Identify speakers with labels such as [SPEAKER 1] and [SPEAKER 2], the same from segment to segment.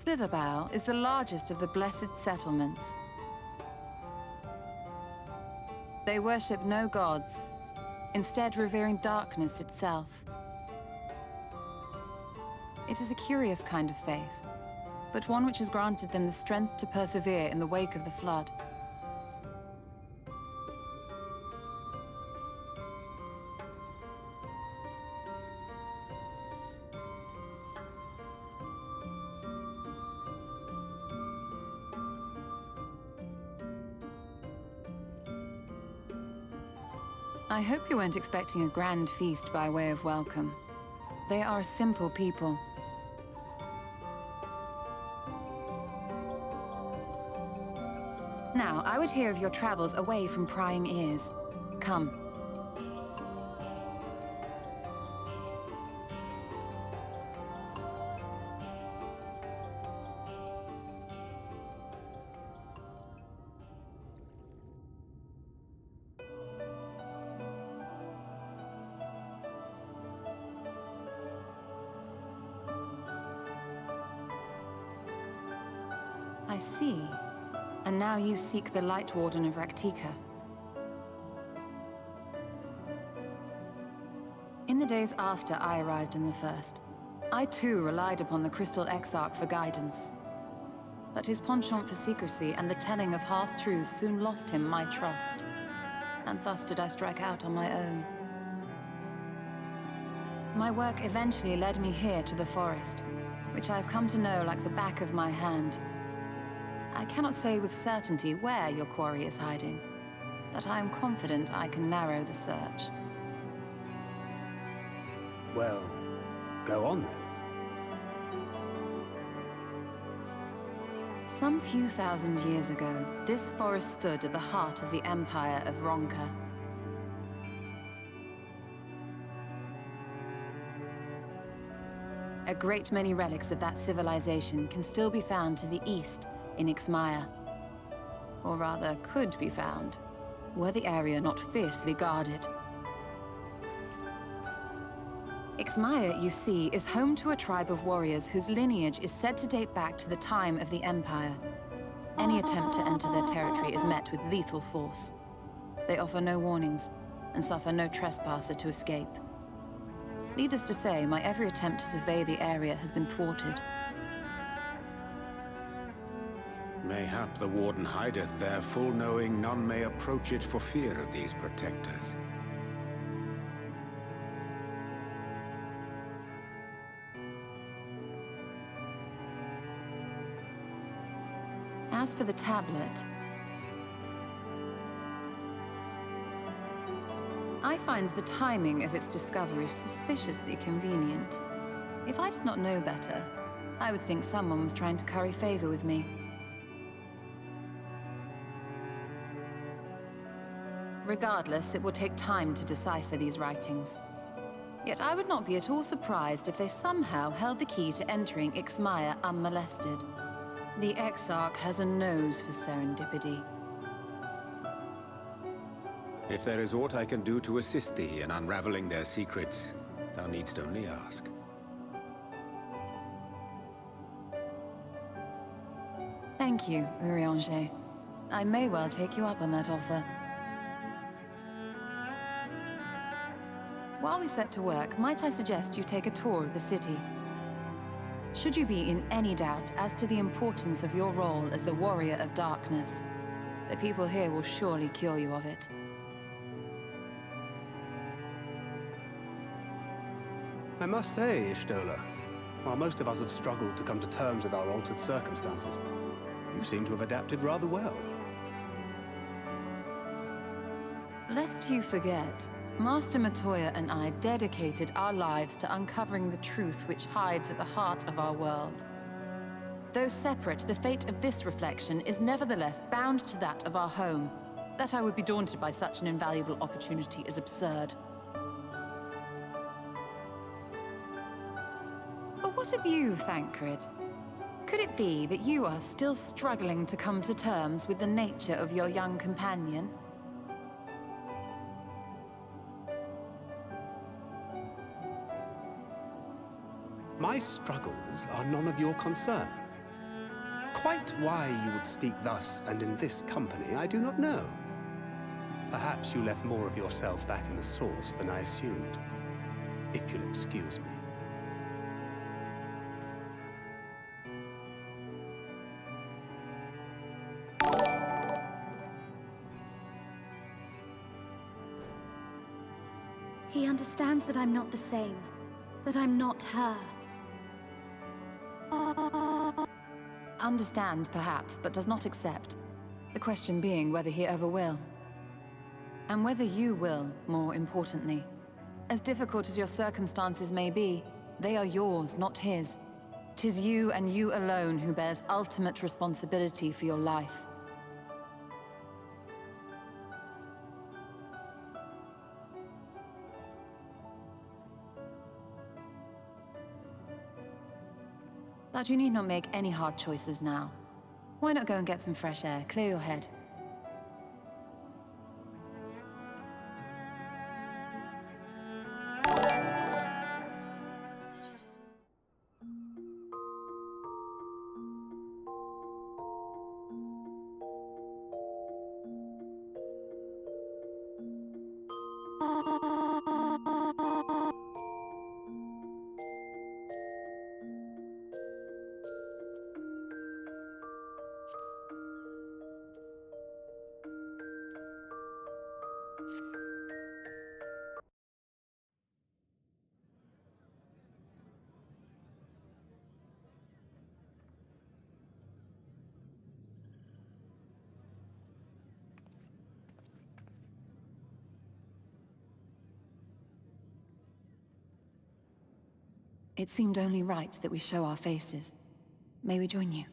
[SPEAKER 1] Slitherbow is the largest of the blessed settlements. They worship no gods, instead revering darkness itself. It is a curious kind of faith, but one which has granted them the strength to persevere in the wake of the flood. I hope you weren't expecting a grand feast by way of welcome. They are a simple people. Now, I would hear of your travels away from prying ears. Come. I see. And now you seek the Light Warden of Raktika. In the days after I arrived in the First, I too relied upon the Crystal Exarch for guidance. But his penchant for secrecy and the telling of half-truths soon lost him my trust. And thus did I strike out on my own. My work eventually led me here to the forest, which I have come to know like the back of my hand. I cannot say with certainty where your quarry is hiding, but I am confident I can narrow the search.
[SPEAKER 2] Well, go on then.
[SPEAKER 1] Some few thousand years ago, this forest stood at the heart of the Empire of Ronka. A great many relics of that civilization can still be found to the east in Ixmaya. Or rather, could be found, were the area not fiercely guarded. Ixmaya, you see, is home to a tribe of warriors whose lineage is said to date back to the time of the Empire. Any attempt to enter their territory is met with lethal force. They offer no warnings, and suffer no trespasser to escape. Needless to say, my every attempt to survey the area has been thwarted.
[SPEAKER 3] Mayhap the Warden hideth there, full knowing none may approach it for fear of these protectors.
[SPEAKER 1] As for the tablet, I find the timing of its discovery suspiciously convenient. If I did not know better, I would think someone was trying to curry favor with me. Regardless, it will take time to decipher these writings. Yet I would not be at all surprised if they somehow held the key to entering Ixmaya unmolested. The Exarch has a nose for serendipity.
[SPEAKER 3] If there is aught I can do to assist thee in unraveling their secrets, thou needst only ask.
[SPEAKER 1] Thank you, Urianger. I may well take you up on that offer. While we set to work, might I suggest you take a tour of the city? Should you be in any doubt as to the importance of your role as the Warrior of Darkness, the people here will surely cure you of it.
[SPEAKER 2] I must say, Ishtola, while most of us have struggled to come to terms with our altered circumstances, you seem to have adapted rather well.
[SPEAKER 1] Lest you forget, Master Matoya and I dedicated our lives to uncovering the truth which hides at the heart of our world. Though separate, the fate of this reflection is nevertheless bound to that of our home. That I would be daunted by such an invaluable opportunity is absurd. But what of you, Thancred? Could it be that you are still struggling to come to terms with the nature of your young companion?
[SPEAKER 2] My struggles are none of your concern. Quite why you would speak thus and in this company, I do not know. Perhaps you left more of yourself back in the source than I assumed. If you'll excuse me.
[SPEAKER 4] He understands that I'm not the same. That I'm not her.
[SPEAKER 1] Understands, perhaps, but does not accept. The question being whether he ever will. And whether you will, more importantly. As difficult as your circumstances may be, they are yours, not his. 'Tis you and you alone who bears ultimate responsibility for your life. But you need not make any hard choices now. Why not go and get some fresh air, clear your head? It seemed only right that we show our faces. May we join you?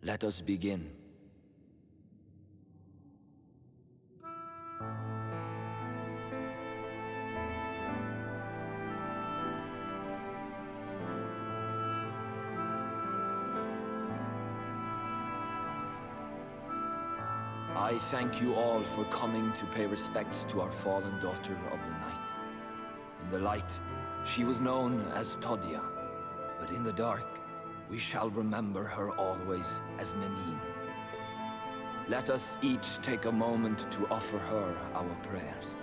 [SPEAKER 5] Let us begin. I thank you all for coming to pay respects to our fallen daughter of the night. In the light, she was known as Todia, but in the dark, we shall remember her always as Menine. Let us each take a moment to offer her our prayers.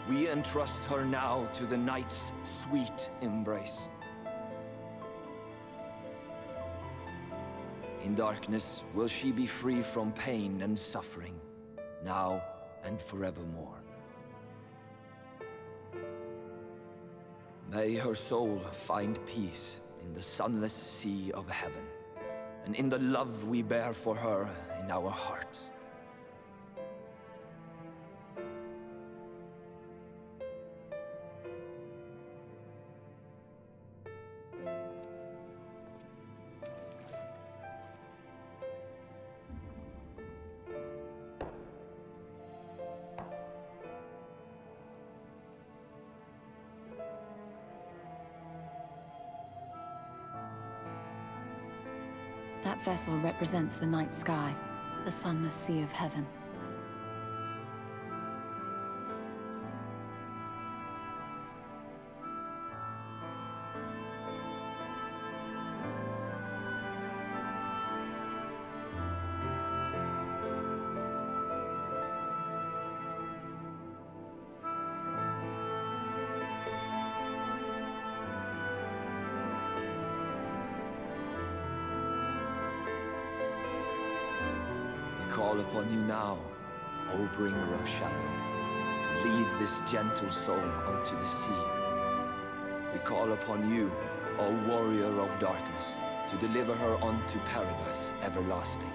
[SPEAKER 5] We entrust her now to the night's sweet embrace. In darkness will she be free from pain and suffering, now and forevermore. May her soul find peace in the sunless sea of heaven, and in the love we bear for her in our hearts.
[SPEAKER 1] That vessel represents the night sky, the sunless sea of heaven.
[SPEAKER 5] Call upon you now, O bringer of shadow, to lead this gentle soul unto the sea. We call upon you, O warrior of darkness, to deliver her unto paradise everlasting.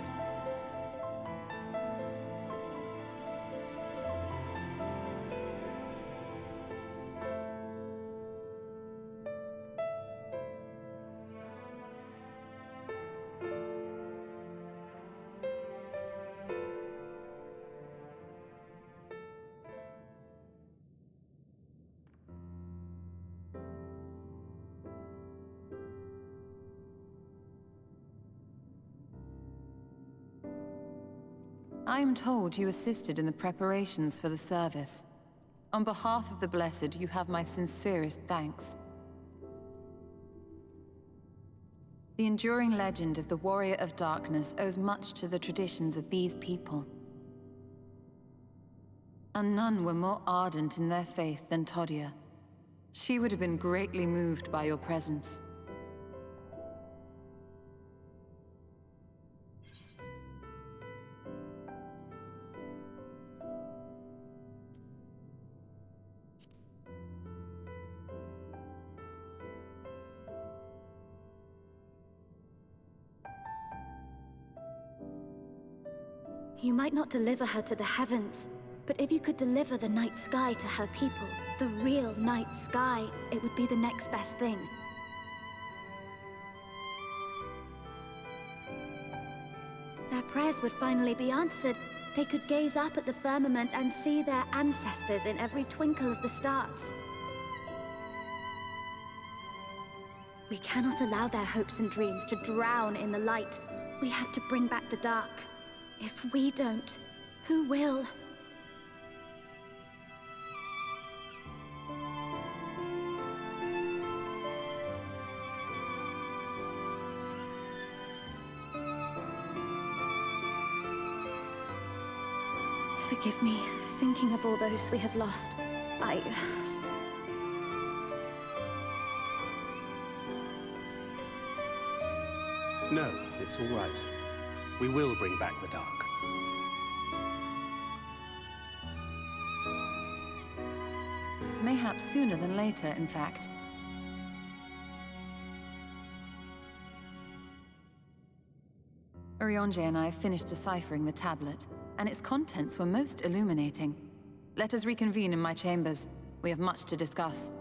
[SPEAKER 1] I am told you assisted in the preparations for the service. On behalf of the Blessed, you have my sincerest thanks. The enduring legend of the Warrior of Darkness owes much to the traditions of these people. And none were more ardent in their faith than Todia. She would have been greatly moved by your presence.
[SPEAKER 4] You might not deliver her to the heavens, but if you could deliver the night sky to her people, the real night sky, it would be the next best thing. Their prayers would finally be answered. They could gaze up at the firmament and see their ancestors in every twinkle of the stars. We cannot allow their hopes and dreams to drown in the light. We have to bring back the dark. If we don't, who will? Forgive me, thinking of all those we have lost.
[SPEAKER 2] No, it's all right. We will bring back the dark.
[SPEAKER 1] Mayhaps sooner than later, in fact. Urianger and I finished deciphering the tablet, and its contents were most illuminating. Let us reconvene in my chambers. We have much to discuss.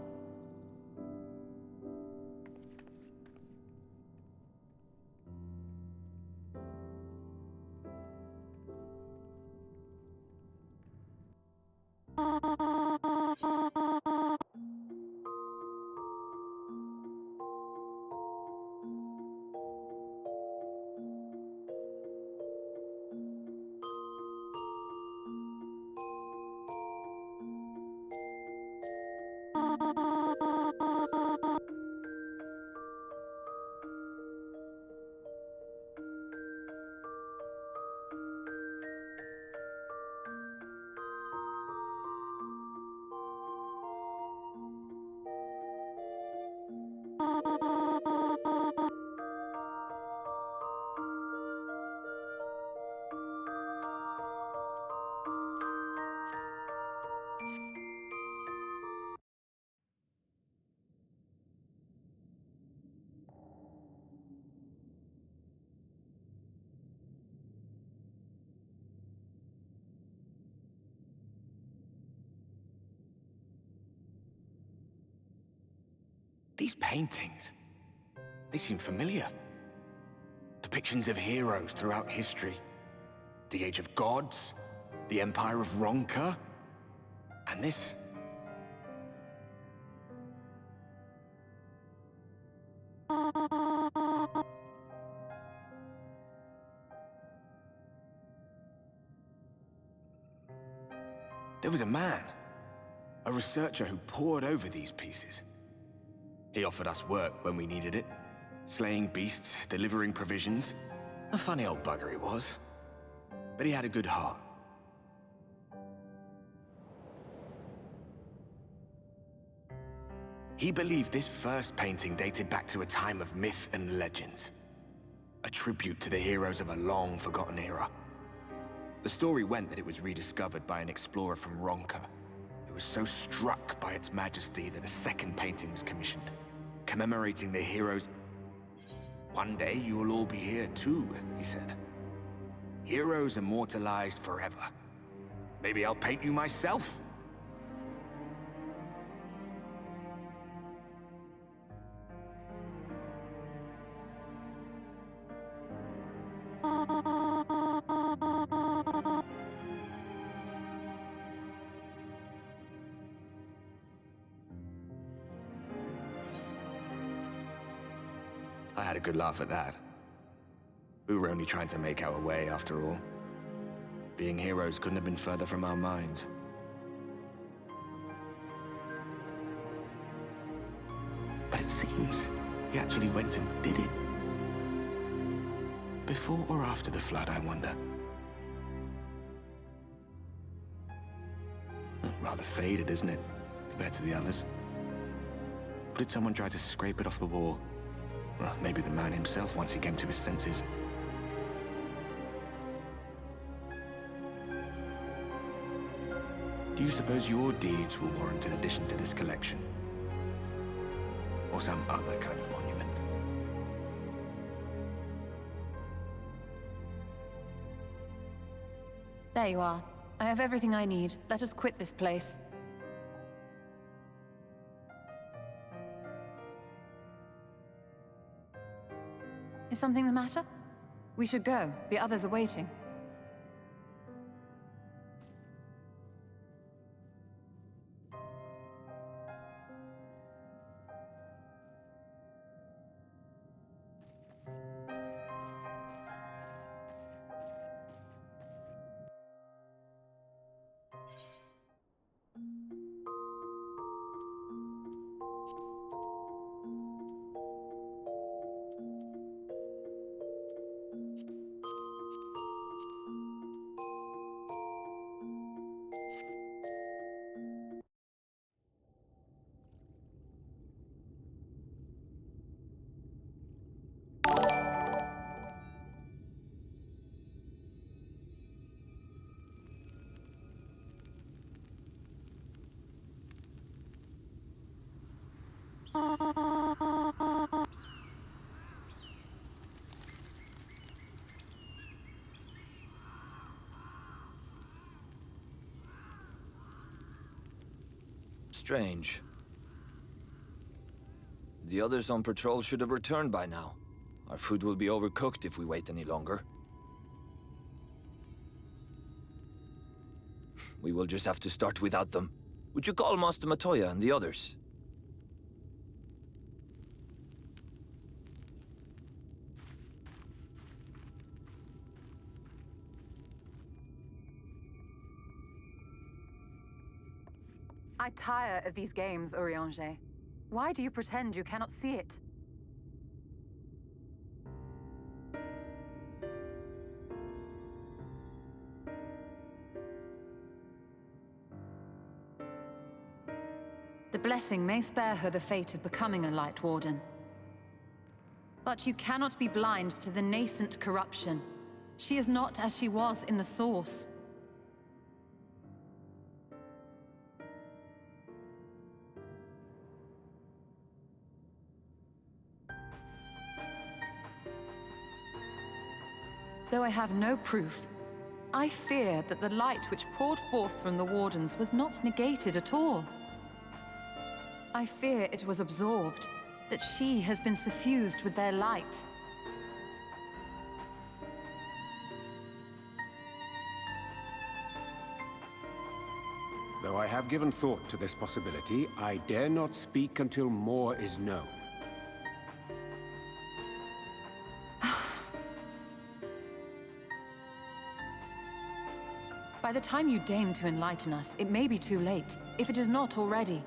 [SPEAKER 6] These paintings, they seem familiar. Depictions of heroes throughout history. The Age of Gods, the Empire of Ronka, and this. There was a man, a researcher who pored over these pieces. He offered us work when we needed it. Slaying beasts, delivering provisions. A funny old bugger he was. But he had a good heart. He believed this first painting dated back to a time of myth and legends. A tribute to the heroes of a long-forgotten era. The story went that it was rediscovered by an explorer from Ronka, who was so struck by its majesty that a second painting was commissioned, commemorating the heroes. One day you'll all be here too, he said. Heroes immortalized forever. Maybe I'll paint you myself? I had a good laugh at that. We were only trying to make our way after all. Being heroes couldn't have been further from our minds. But it seems he actually went and did it. Before or after the flood, I wonder. Rather faded, isn't it, compared to the others? Or did someone try to scrape it off the wall? Well, maybe the man himself once he came to his senses. Do you suppose your deeds will warrant an addition to this collection? Or some other kind of monument?
[SPEAKER 1] There you are. I have everything I need. Let us quit this place. Is something the matter? We should go. The others are waiting.
[SPEAKER 5] Strange. The others on patrol should have returned by now. Our food will be overcooked if we wait any longer. We will just have to start without them. Would you call Master Matoya and the others?
[SPEAKER 1] I tire of these games, Urianger. Why do you pretend you cannot see it? The blessing may spare her the fate of becoming a Light Warden. But you cannot be blind to the nascent corruption. She is not as she was in the Source. Though I have no proof, I fear that the light which poured forth from the Wardens was not negated at all. I fear it was absorbed, that she has been suffused with their light.
[SPEAKER 3] Though I have given thought to this possibility, I dare not speak until more is known.
[SPEAKER 1] By the time you deign to enlighten us, it may be too late, if it is not already.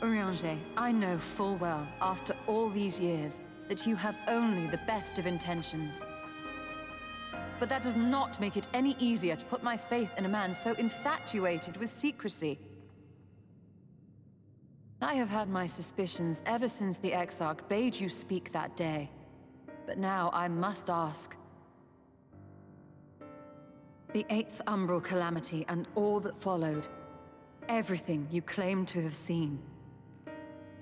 [SPEAKER 1] Urianger, I know full well, after all these years, that you have only the best of intentions. But that does not make it any easier to put my faith in a man so infatuated with secrecy. I have had my suspicions ever since the Exarch bade you speak that day. But now I must ask. The 8th Umbral Calamity and all that followed. Everything you claim to have seen.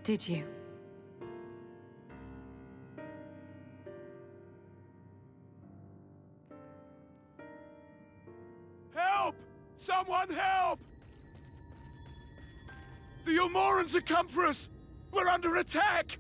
[SPEAKER 1] Did you?
[SPEAKER 7] Help! Someone help! The Ilmorans have come for us! We're under attack!